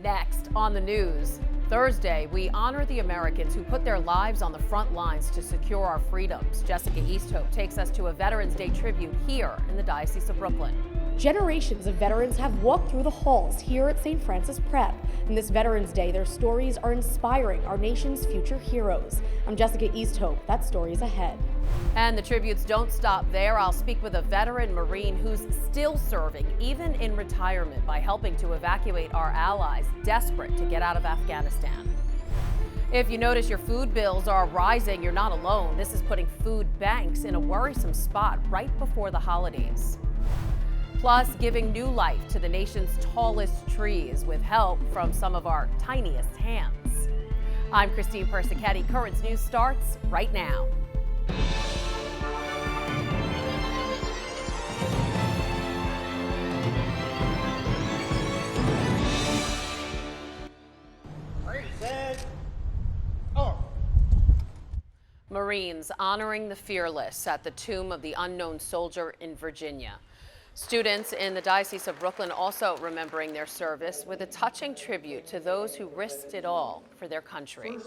Next on the news, Thursday, we honor the Americans who put their lives on the front lines to secure our freedoms. Jessica Easthope takes us to a Veterans Day tribute here in the Diocese of Brooklyn. Generations of veterans have walked through the halls here at St. Francis Prep. And this Veterans Day, their stories are inspiring our nation's future heroes. I'm Jessica Easthope. That story is ahead. And the tributes don't stop there. I'll speak with a veteran Marine who's still serving, even in retirement, by helping to evacuate our allies desperate to get out of Afghanistan. If you notice your food bills are rising, you're not alone. This is putting food banks in a worrisome spot right before the holidays. Plus, giving new life to the nation's tallest trees with help from some of our tiniest hands. I'm Christine Persichetti. Currents News starts right now. Marines honoring the fearless at the tomb of the unknown soldier in Virginia. Students in the Diocese of Brooklyn also remembering their service with a touching tribute to those who risked it all for their country.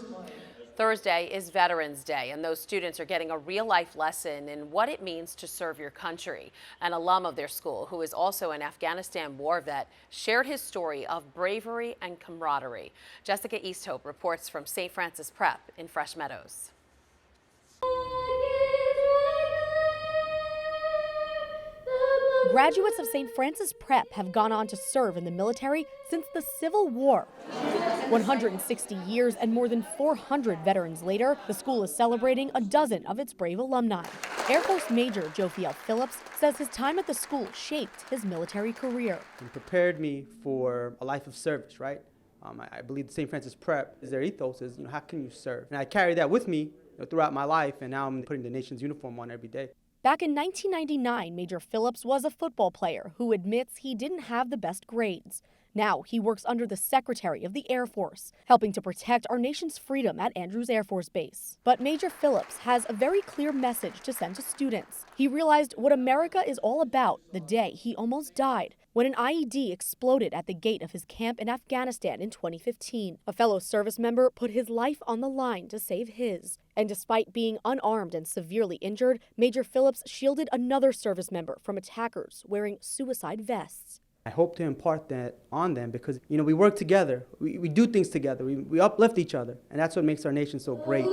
Thursday is Veterans Day, and those students are getting a real-life lesson in what it means to serve your country. An alum of their school, who is also an Afghanistan war vet, shared his story of bravery and camaraderie. Jessica Easthope reports from St. Francis Prep in Fresh Meadows. Graduates of St. Francis Prep have gone on to serve in the military since the Civil War. 160 years and more than 400 veterans later, the school is celebrating a dozen of its brave alumni. Air Force Major Jophiel Phillips says his time at the school shaped his military career. It prepared me for a life of service, right? I believe St. Francis Prep, their ethos is, how can you serve? And I carry that with me throughout my life, and now I'm putting the nation's uniform on every day. Back in 1999, Major Phillips was a football player who admits he didn't have the best grades. Now he works under the Secretary of the Air Force, helping to protect our nation's freedom at Andrews Air Force Base. But Major Phillips has a very clear message to send to students. He realized what America is all about the day he almost died, when an IED exploded at the gate of his camp in Afghanistan in 2015. A fellow service member put his life on the line to save his. And despite being unarmed and severely injured, Major Phillips shielded another service member from attackers wearing suicide vests. I hope to impart that on them because, we work together. We do things together. We uplift each other. And that's what makes our nation so great.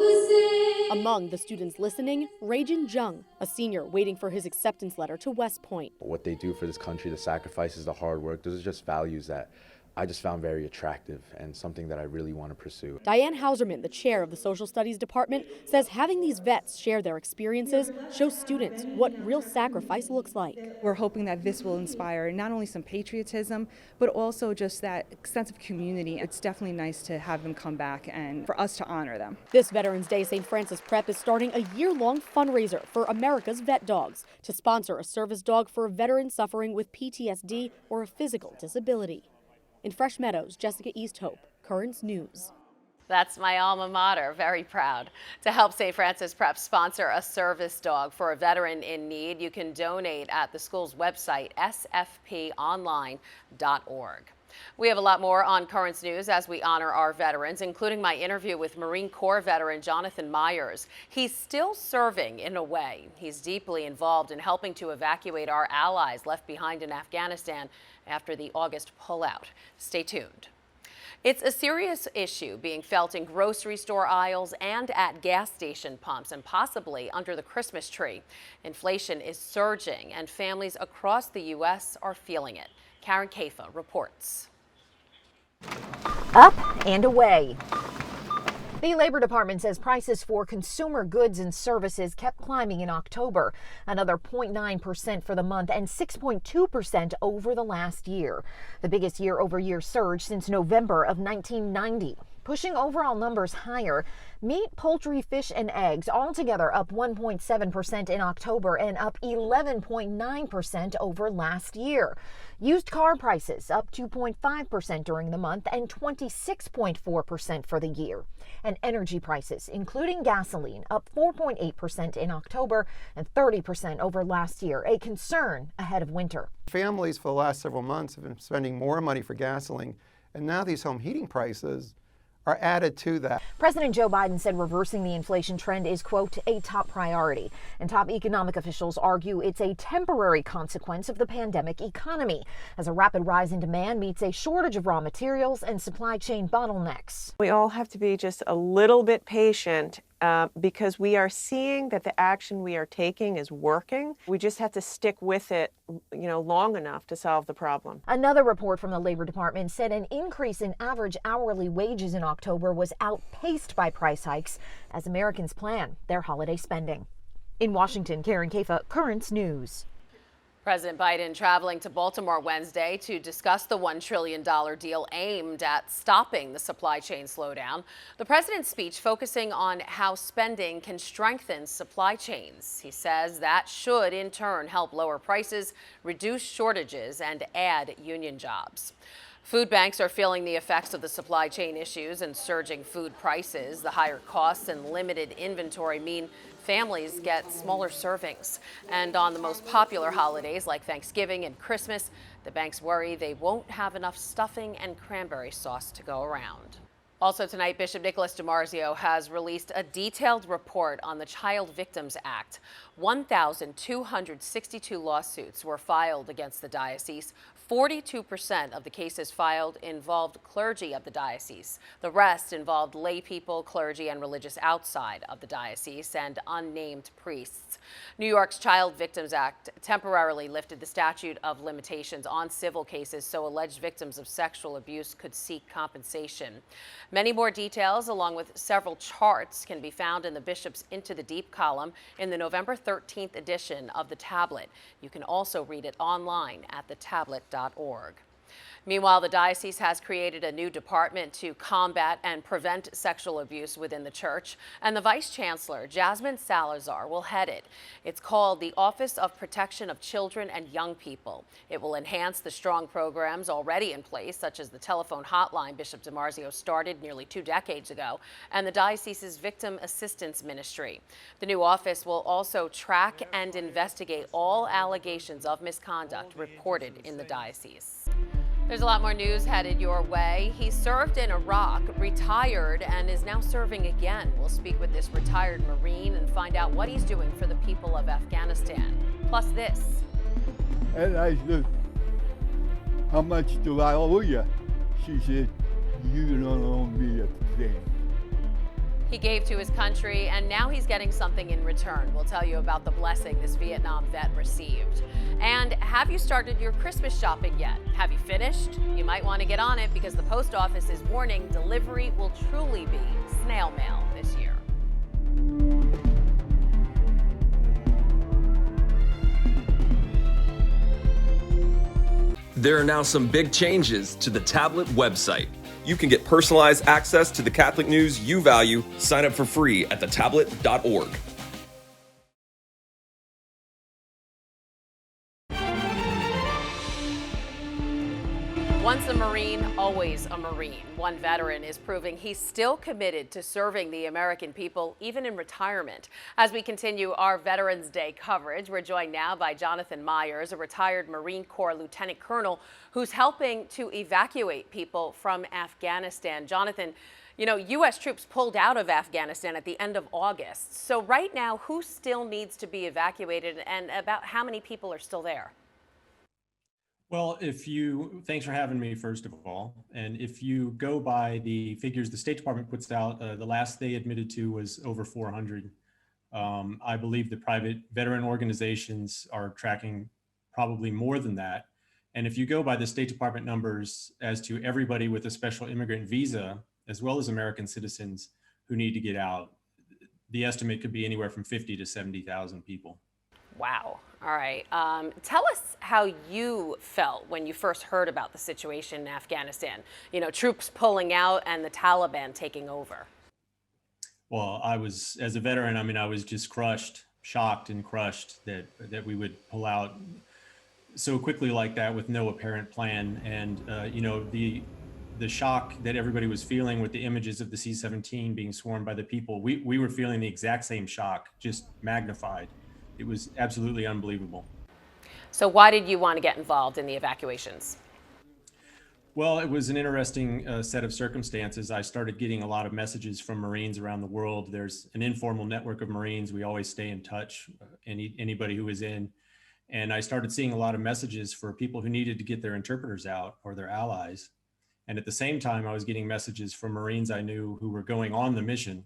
Among the students listening, Raejin Jung, a senior waiting for his acceptance letter to West Point. What they do for this country, the sacrifices, the hard work, those are just values that I just found very attractive and something that I really want to pursue. Diane Hauserman, the chair of the Social Studies Department, says having these vets share their experiences shows students what real sacrifice looks like. We're hoping that this will inspire not only some patriotism, but also just that sense of community. It's definitely nice to have them come back and for us to honor them. This Veterans Day, St. Francis Prep is starting a year-long fundraiser for America's vet dogs to sponsor a service dog for a veteran suffering with PTSD or a physical disability. In Fresh Meadows, Jessica Easthope, Currents News. That's my alma mater, very proud. To help St. Francis Prep sponsor a service dog for a veteran in need, you can donate at the school's website, sfponline.org. We have a lot more on Currents News as we honor our veterans, including my interview with Marine Corps veteran Jonathan Myers. He's still serving in a way. He's deeply involved in helping to evacuate our allies left behind in Afghanistan after the August pullout. Stay tuned. It's a serious issue being felt in grocery store aisles and at gas station pumps and possibly under the Christmas tree. Inflation is surging and families across the U.S. are feeling it. Karen Kafa reports. Up and away. The Labor Department says prices for consumer goods and services kept climbing in October, another 0.9% for the month and 6.2% over the last year, the biggest year-over-year surge since November of 1990. Pushing overall numbers higher, meat, poultry, fish, and eggs all together up 1.7% in October and up 11.9% over last year. Used car prices up 2.5% during the month and 26.4% for the year. And energy prices, including gasoline, up 4.8% in October and 30% over last year, a concern ahead of winter. Families for the last several months have been spending more money for gasoline And now these home heating prices are added to that. President Joe Biden said reversing the inflation trend is, quote, a top priority. And top economic officials argue it's a temporary consequence of the pandemic economy, as a rapid rise in demand meets a shortage of raw materials and supply chain bottlenecks. We all have to be just a little bit patient because we are seeing that the action we are taking is working. We just have to stick with it, long enough to solve the problem. Another report from the Labor Department said an increase in average hourly wages in October was outpaced by price hikes as Americans plan their holiday spending. In Washington, Karen Kafa, Currents News. President Biden traveling to Baltimore Wednesday to discuss the $1 trillion deal aimed at stopping the supply chain slowdown. The president's speech focusing on how spending can strengthen supply chains. He says that should in turn help lower prices, reduce shortages, and add union jobs. Food banks are feeling the effects of the supply chain issues and surging food prices. The higher costs and limited inventory mean families get smaller servings. And on the most popular holidays like Thanksgiving and Christmas, the banks worry they won't have enough stuffing and cranberry sauce to go around. Also tonight, Bishop Nicholas DiMarzio has released a detailed report on the Child Victims Act. 1,262 lawsuits were filed against the diocese. 42% of the cases filed involved clergy of the diocese. The rest involved lay people, clergy, and religious outside of the diocese, and unnamed priests. New York's Child Victims Act temporarily lifted the statute of limitations on civil cases so alleged victims of sexual abuse could seek compensation. Many more details, along with several charts, can be found in the Bishop's Into the Deep column in the November 13th edition of The Tablet. You can also read it online at thetablet.org. Meanwhile, the diocese has created a new department to combat and prevent sexual abuse within the church, and the Vice Chancellor, Jasmine Salazar, will head it. It's called the Office of Protection of Children and Young People. It will enhance the strong programs already in place, such as the telephone hotline Bishop DiMarzio started nearly 2 decades ago, and the diocese's Victim Assistance Ministry. The new office will also track and investigate all allegations of misconduct reported in the diocese. There's a lot more news headed your way. He served in Iraq, retired, and is now serving again. We'll speak with this retired Marine and find out what he's doing for the people of Afghanistan. Plus this. And I said, how much do I owe you? She said, you don't owe me a thing. He gave to his country, and now he's getting something in return. We'll tell you about the blessing this Vietnam vet received. And have you started your Christmas shopping yet? Have you finished? You might want to get on it because the post office is warning delivery will truly be snail mail this year. There are now some big changes to the Tablet website. You can get personalized access to the Catholic news you value. Sign up for free at thetablet.org. Once a Marine, always a Marine. One veteran is proving he's still committed to serving the American people, even in retirement. As we continue our Veterans Day coverage, we're joined now by Jonathan Myers, a retired Marine Corps Lieutenant Colonel who's helping to evacuate people from Afghanistan. Jonathan, you know, U.S. troops pulled out of Afghanistan at the end of August. So right now, who still needs to be evacuated, and about how many people are still there? Well, thanks for having me, first of all. And if you go by the figures the State Department puts out, the last they admitted to was over 400. I believe the private veteran organizations are tracking probably more than that. And if you go by the State Department numbers as to everybody with a special immigrant visa, as well as American citizens who need to get out, the estimate could be anywhere from 50 to 70,000 people. Wow. All right. Tell us how you felt when you first heard about the situation in Afghanistan. You know, troops pulling out and the Taliban taking over. Well, as a veteran, I was just crushed, shocked and crushed that we would pull out so quickly like that with no apparent plan. And, the shock that everybody was feeling with the images of the C-17 being swarmed by the people, we were feeling the exact same shock, just magnified. It was absolutely unbelievable. So why did you want to get involved in the evacuations? Well, it was an interesting set of circumstances. I started getting a lot of messages from Marines around the world. There's an informal network of Marines. We always stay in touch, anybody who is in. And I started seeing a lot of messages for people who needed to get their interpreters out or their allies. And at the same time, I was getting messages from Marines I knew who were going on the mission.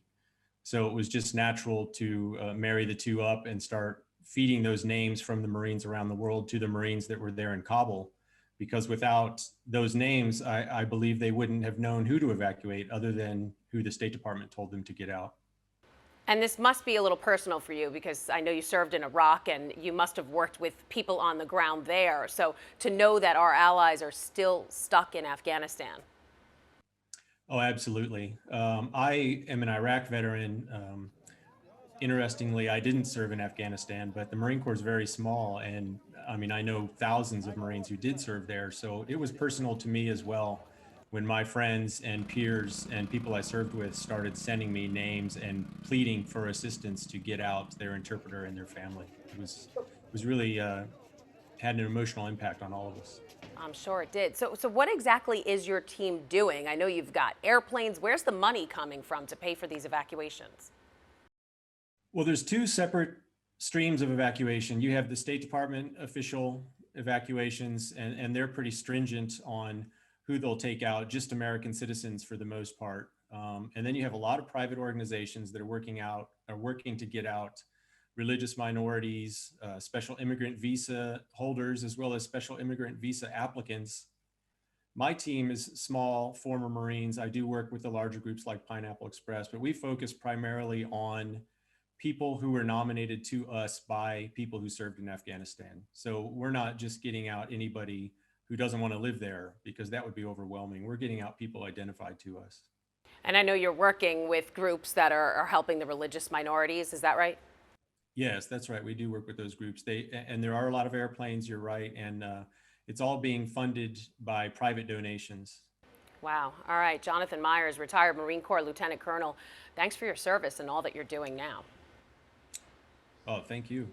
So it was just natural to marry the two up and start feeding those names from the Marines around the world to the Marines that were there in Kabul. Because without those names, I believe they wouldn't have known who to evacuate other than who the State Department told them to get out. And this must be a little personal for you because I know you served in Iraq and you must have worked with people on the ground there. So to know that our allies are still stuck in Afghanistan. Oh, absolutely. I am an Iraq veteran. Interestingly, I didn't serve in Afghanistan, but the Marine Corps is very small. And I mean, I know thousands of Marines who did serve there. So it was personal to me as well when my friends and peers and people I served with started sending me names and pleading for assistance to get out their interpreter and their family. It was really had an emotional impact on all of us. I'm sure it did. So what exactly is your team doing? I know you've got airplanes. Where's the money coming from to pay for these evacuations? Well, there's two separate streams of evacuation. You have the State Department official evacuations, and they're pretty stringent on who they'll take out, just American citizens for the most part. And then you have a lot of private organizations that are working to get out religious minorities, special immigrant visa holders, as well as special immigrant visa applicants. My team is small, former Marines. I do work with the larger groups like Pineapple Express, but we focus primarily on people who were nominated to us by people who served in Afghanistan. So we're not just getting out anybody who doesn't want to live there, because that would be overwhelming. We're getting out people identified to us. And I know you're working with groups that are helping the religious minorities. Is that right? Yes, that's right. We do work with those groups. And there are a lot of airplanes, you're right. And it's all being funded by private donations. Wow. All right. Jonathan Myers, retired Marine Corps Lieutenant Colonel. Thanks for your service and all that you're doing now. Oh, thank you.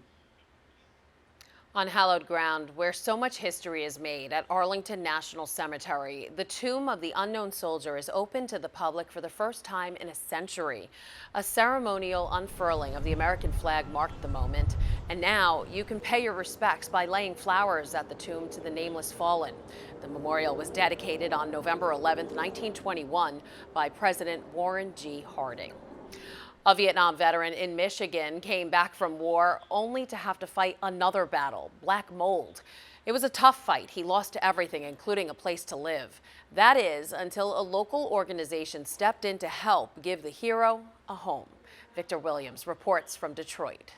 On hallowed ground, where so much history is made, at Arlington National Cemetery, the tomb of the unknown soldier is open to the public for the first time in a century. A ceremonial unfurling of the American flag marked the moment, and now you can pay your respects by laying flowers at the tomb to the nameless fallen. The memorial was dedicated on November 11, 1921, by President Warren G. Harding. A Vietnam veteran in Michigan came back from war only to have to fight another battle, black mold. It was a tough fight. He lost everything, including a place to live. That is, until a local organization stepped in to help give the hero a home. Victor Williams reports from Detroit.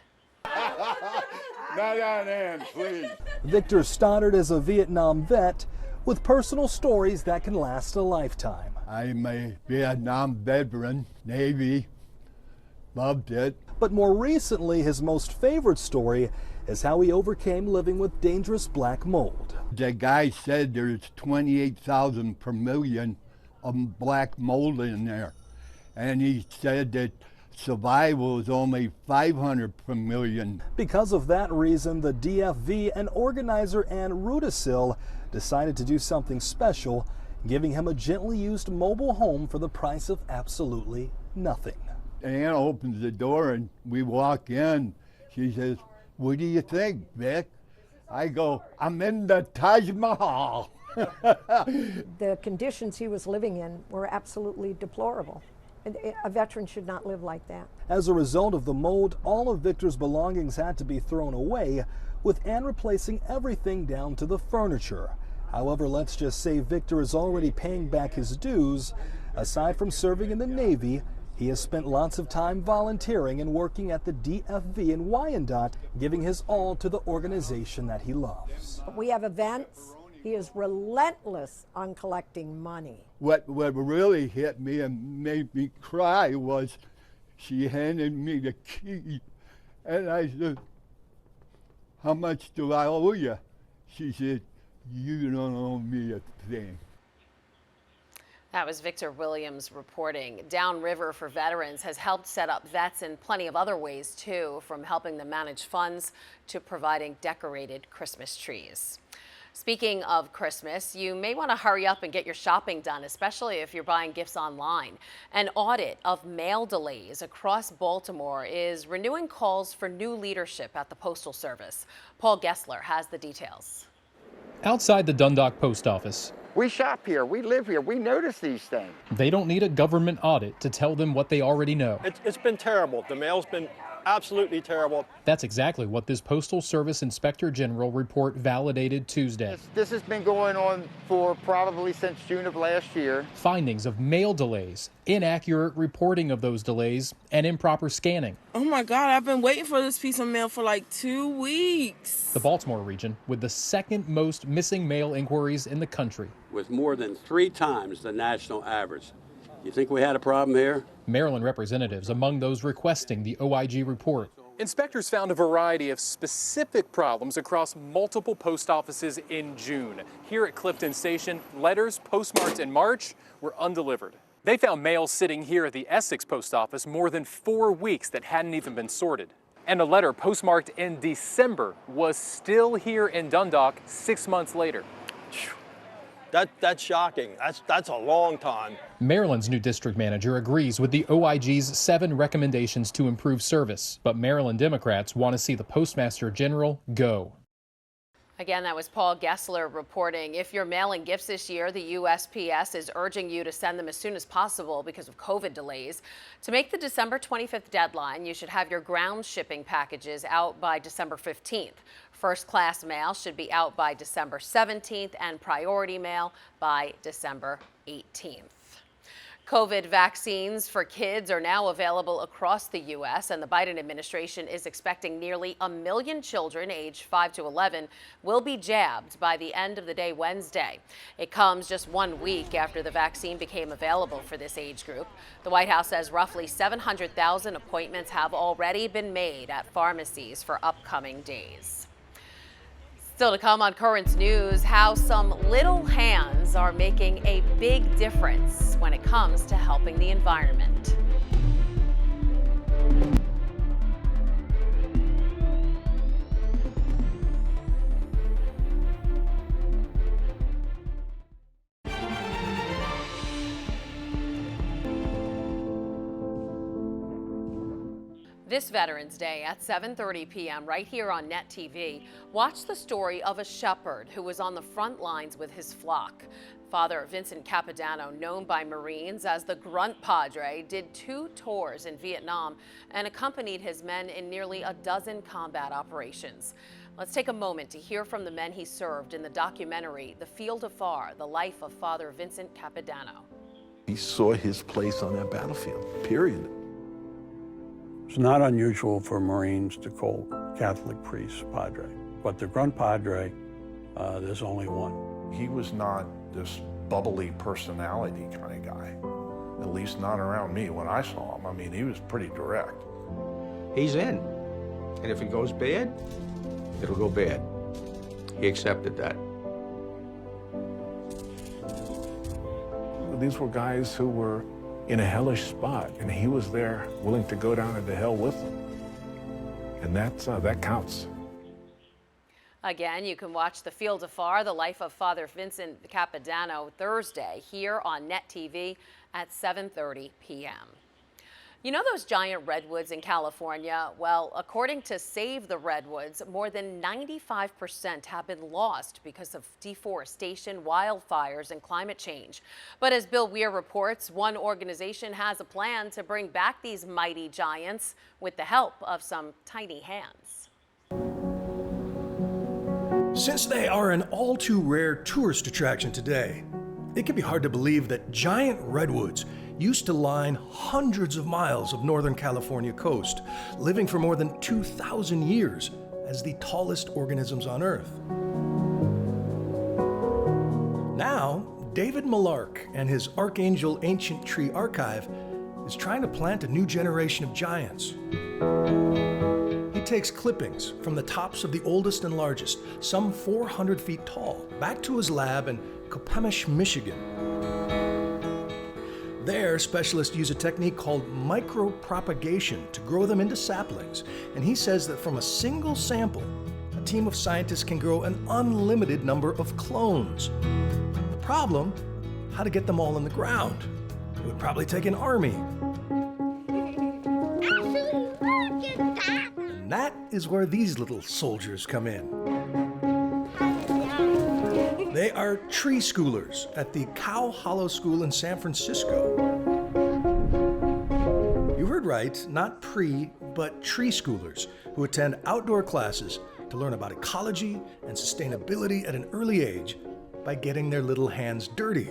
Not on end, please. Victor started as a Vietnam vet with personal stories that can last a lifetime. I'm a Vietnam veteran, Navy. Loved it. But more recently, his most favorite story is how he overcame living with dangerous black mold. The guy said there's 28,000 per million of black mold in there. And he said that survival is only 500 per million. Because of that reason, the DFV and organizer Ann Rudisil decided to do something special, giving him a gently used mobile home for the price of absolutely nothing. Ann opens the door and we walk in. She says, "What do you think, Vic?" I go, "I'm in the Taj Mahal." The conditions he was living in were absolutely deplorable. A veteran should not live like that. As a result of the mold, all of Victor's belongings had to be thrown away, with Ann replacing everything down to the furniture. However, let's just say Victor is already paying back his dues. Aside from serving in the Navy, he has spent lots of time volunteering and working at the DFV in Wyandotte, giving his all to the organization that he loves. We have events. He is relentless on collecting money. What really hit me and made me cry was she handed me the key, and I said, "How much do I owe you?" She said, "You don't owe me a thing." That was Victor Williams reporting. Downriver for Veterans has helped set up vets in plenty of other ways, too, from helping them manage funds to providing decorated Christmas trees. Speaking of Christmas, you may want to hurry up and get your shopping done, especially if you're buying gifts online. An audit of mail delays across Baltimore is renewing calls for new leadership at the Postal Service. Paul Gessler has the details. Outside the Dundalk Post Office, we shop here, we live here, we notice these things. They don't need a government audit to tell them what they already know. It's been terrible. The mail's been absolutely terrible. That's exactly what this Postal Service Inspector General report validated Tuesday. This has been going on for probably since June of last year. Findings of mail delays, inaccurate reporting of those delays, and improper scanning. Oh my God, I've been waiting for this piece of mail for like 2 weeks. The Baltimore region with the second most missing mail inquiries in the country. With more than 3 times the national average. You think we had a problem here? Maryland representatives among those requesting the OIG report. Inspectors found a variety of specific problems across multiple post offices in June. Here at Clifton Station, letters postmarked in March were undelivered. They found mail sitting here at the Essex Post Office more than 4 weeks that hadn't even been sorted. And a letter postmarked in December was still here in Dundalk 6 months later. That's shocking. That's a long time. Maryland's new district manager agrees with the OIG's 7 recommendations to improve service, but Maryland Democrats want to see the Postmaster General go. Again, that was Paul Gessler reporting. If you're mailing gifts this year, the USPS is urging you to send them as soon as possible because of COVID delays. To make the December 25th deadline, you should have your ground shipping packages out by December 15th. First class mail should be out by December 17th and priority mail by December 18th. COVID vaccines for kids are now available across the U.S., and the Biden administration is expecting nearly 1 million children aged 5 to 11 will be jabbed by the end of the day Wednesday. It comes just 1 week after the vaccine became available for this age group. The White House says roughly 700,000 appointments have already been made at pharmacies for upcoming days. Still to come on Currents News, how some little hands are making a big difference when it comes to helping the environment. This Veterans Day at 7:30 p.m. right here on Net TV, watch the story of a shepherd who was on the front lines with his flock. Father Vincent Capodanno, known by Marines as the Grunt Padre, did 2 tours in Vietnam and accompanied his men in nearly a dozen combat operations. Let's take a moment to hear from the men he served in the documentary, The Field Afar, The Life of Father Vincent Capodanno. He saw his place on that battlefield, period. It's not unusual for Marines to call Catholic priests Padre, but the Grunt Padre, there's only one. He was not this bubbly personality kind of guy, at least not around me when I saw him. I mean, he was pretty direct. He's in, and if it goes bad, it'll go bad. He accepted that. These were guys who were in a hellish spot, and he was there willing to go down into hell with them. And that counts. Again, you can watch The Field Afar, The Life of Father Vincent Capodanno, Thursday here on Net TV at 7:30 p.m. You know those giant redwoods in California? Well, according to Save the Redwoods, more than 95% have been lost because of deforestation, wildfires, and climate change. But as Bill Weir reports, one organization has a plan to bring back these mighty giants with the help of some tiny hands. Since they are an all too rare tourist attraction today, it can be hard to believe that giant redwoods used to line hundreds of miles of Northern California coast, living for more than 2,000 years as the tallest organisms on Earth. Now, David Millark and his Archangel Ancient Tree Archive is trying to plant a new generation of giants. He takes clippings from the tops of the oldest and largest, some 400 feet tall, back to his lab in Coppemish, Michigan. There, specialists use a technique called micropropagation to grow them into saplings, and he says that from a single sample, team of scientists can grow an unlimited number of clones. The problem, how to get them all in the ground. It would probably take an army. And that is where these little soldiers come in. They are tree schoolers at the Cow Hollow School in San Francisco. You heard right, not pre, but tree schoolers who attend outdoor classes to learn about ecology and sustainability at an early age by getting their little hands dirty.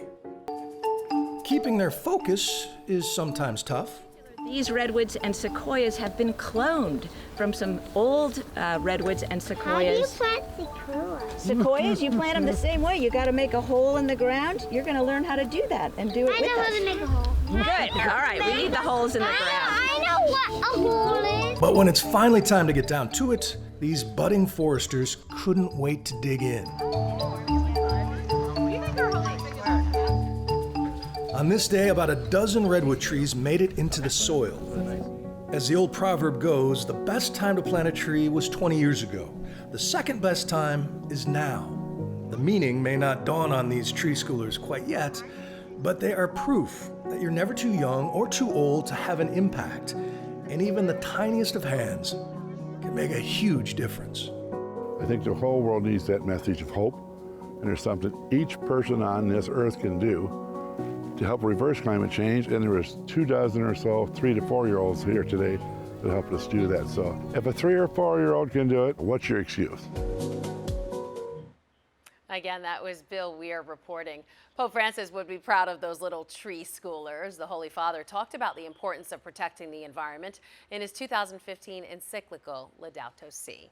Keeping their focus is sometimes tough. These redwoods and sequoias have been cloned from some old redwoods and sequoias. How do you plant sequoias? Sequoias, you plant them the same way. You got to make a hole in the ground. You're going to learn how to do that and do it with us. I know how to make a hole. Good. All right, we need the holes in the ground. I know what a hole is. But when it's finally time to get down to it, these budding foresters couldn't wait to dig in. On this day, about a dozen redwood trees made it into the soil. As the old proverb goes, the best time to plant a tree was 20 years ago. The second best time is now. The meaning may not dawn on these tree schoolers quite yet, but they are proof that you're never too young or too old to have an impact. And even the tiniest of hands can make a huge difference. I think the whole world needs that message of hope, and there's something each person on this earth can do to help reverse climate change, and there was 24 or so 3 to 4 year olds here today that helped us do that. So if a 3 or 4 year old can do it, what's your excuse? Again, that was Bill Weir reporting. Pope Francis would be proud of those little tree schoolers. The Holy Father talked about the importance of protecting the environment in his 2015 encyclical Laudato Si.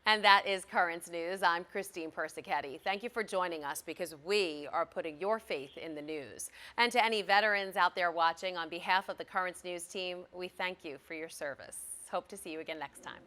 And that is Currents News. I'm Christine Persichetti. Thank you for joining us because we are putting your faith in the news. And to any veterans out there watching, on behalf of the Currents News team, we thank you for your service. Hope to see you again next time.